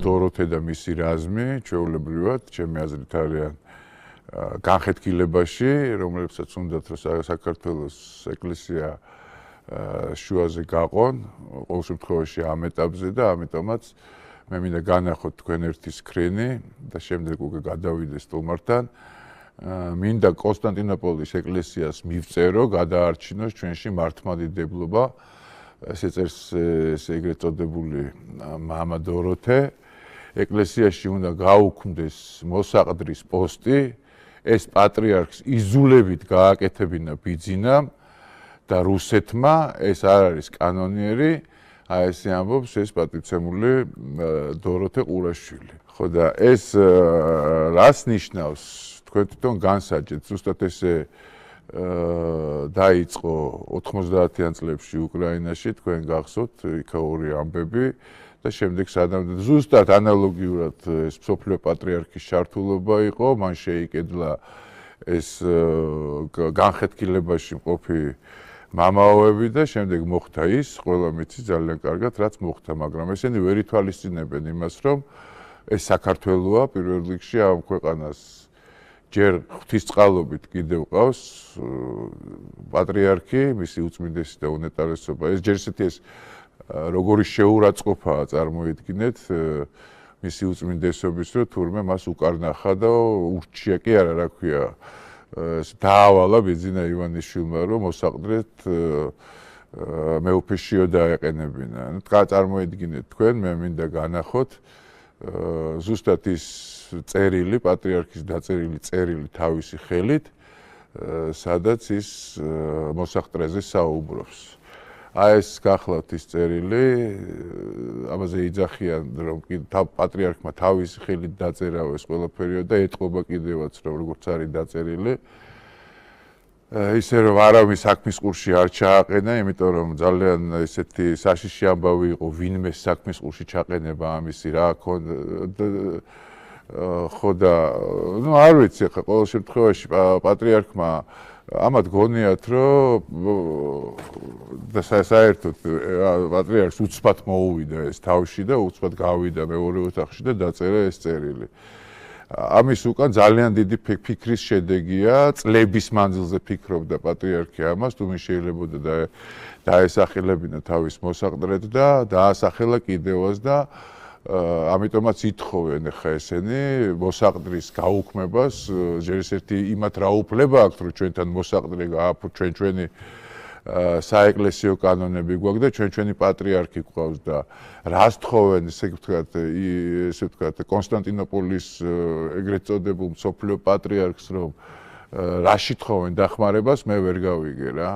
დოროთე და მისი რაზმი ჩვეულებრივად ჩემი აზრით არიან განხეთქილებაში, რომლებსაც უნდათ რომ საქართველოს ეკლესია შუაზე გაყონ, ყოველ შემთხვევაში ამ ეტაპზე და ამიტომაც მე მინდა განახოთ თქვენ ერთი სკრინი და შემდეგ უკვე გადავიდე სტუმართან. მინდა კონსტანტინოპოლის ეკლესიას მივწერო, გადაარჩინოს ჩვენში მართლმადიდებლობა, ეს ეწერს ეგრეთ წოდებული მამა დოროთე. ეკლესიაში უნდა გაუქმდეს მოსაყდრის პოსტი, ეს პატრიარქს იზულებით გააკეთებინა ბიძინამ და რუსეთმა, ეს არ არის კანონიერი, აი ესე ამბობს ეს პატივცემული დოროთე ყურაშვილი. ხო და ეს რას ნიშნავს? თქვენ თვითონ განსაჯეთ, ზუსტად ესე დაიწყო 90-იან წლებში უკრაინაში, თქვენ გახსოვთ იქაური ამბები და შემდეგ სადამდე ზუსტად ანალოგიურად ეს მსოფლიო პატრიარქის ჩართულობა იყო, მან შეიკედლა ეს განხეთქილებაში მყოფი მამაოები და შემდეგ მოხდა ის, ყველა მიცი ძალიან კარგად, რაც მოხდა, მაგრამ ესენი ვერ ითვალისწინებენ იმას, რომ ეს საქართველოა პირველ რიგში ამ ქვეყანას ჯერ ღვთისწყალობით კიდევ ყავს პატრიარქი, მისი უწმინდესი და უნეტარესობა. ეს ჯერ ისეთი ეს როგორი შეურაცხყოფაა წარმოიდგინეთ მისი უწმინდესობის, რომ თურმე მას უკარნახა და ურჩია კი არა, რა ქვია, დაავალა ბიძინა ივანიშვილმა, რომ მოსაყდრეთ მეუფეშიო დაეყენებინა. წარმოიდგინეთ თქვენ, მე მინდა განახოთ ზუსტად ის წერილი, პატრიარქის დაწერილი წერილი თავისი ხელით, სადაც ის მოსაყდრეზე საუბრობს. აი ეს გახლავთ ის წერილი, ამაზე იძახიან, რომ პატრიარქმა თავისი ხელით დაწერაო ეს ყველაფერი და ეტყობა კიდევაც, რომ როგორც არის დაწერილი. ისე რომ არავის საქმის ყურში არ ჩააყენა, იმიტომ რომ ძალიან ესეთი საშიში ამბავი იყო, ვინმე საქმის ყურში ჩაყენება ამისი რა ქონდა. ხო და ნუ არ ვიცი, ხა ყოველ შემთხვევაში პატრიარქმა ამათ გონიათ, რომ და საერთოდ პატრიარქს უცბად მოუვიდა ეს თავში და უცბად გავიდა მეორე ოთახში და დაწერა ეს წერილი. ამის უკან ძალიან დიდი ფიქრის შედეგია, წლების მანძილზე ფიქრობდა პატრიარქი ამას, თუ მის შეიძლებოდა დაესახელებინა თავის მოსაყდრედ და დაასახელა კიდევაც და ამიტომაც ითხოვენ ხა ესენი მოსაყდრის გაუქმებას, ჯერ ისეთი იმათ რა უფლება აქვს, რომ ჩვენთან მოსაყდრე ჩვენი საეკლესიო კანონები გვაქვს და ჩვენი პატრიარქი გვყავს და რას თხოვენ, ესე ვთქვათ, კონსტანტინოპოლის ეგრეთ წოდებულ მსოფლიო პატრიარქს, რომ რაში თხოვენ დახმარებას, მე ვერ გავიგე რა.